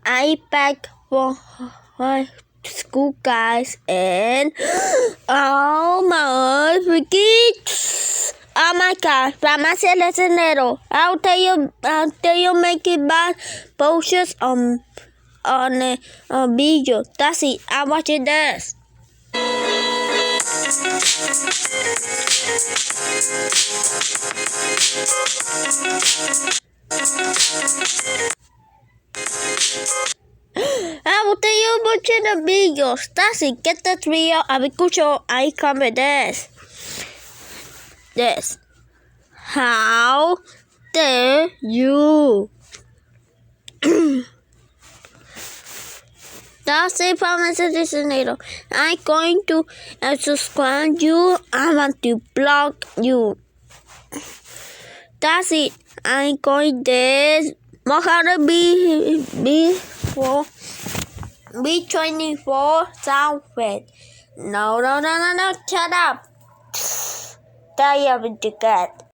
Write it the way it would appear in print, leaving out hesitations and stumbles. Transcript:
iPad for school, guys, and oh my god, farmacias serdero. I'll tell you make it bad posters on a video. That's it. I'm watching this. I will tell you watching the videos. That's it. Get the video. I comment this. How dare you? That's it, farmacias serdero. I'm going to subscribe you. I want to block you. That's it. I'm going this. V24 soundfed. No. Shut up. Tell you to get.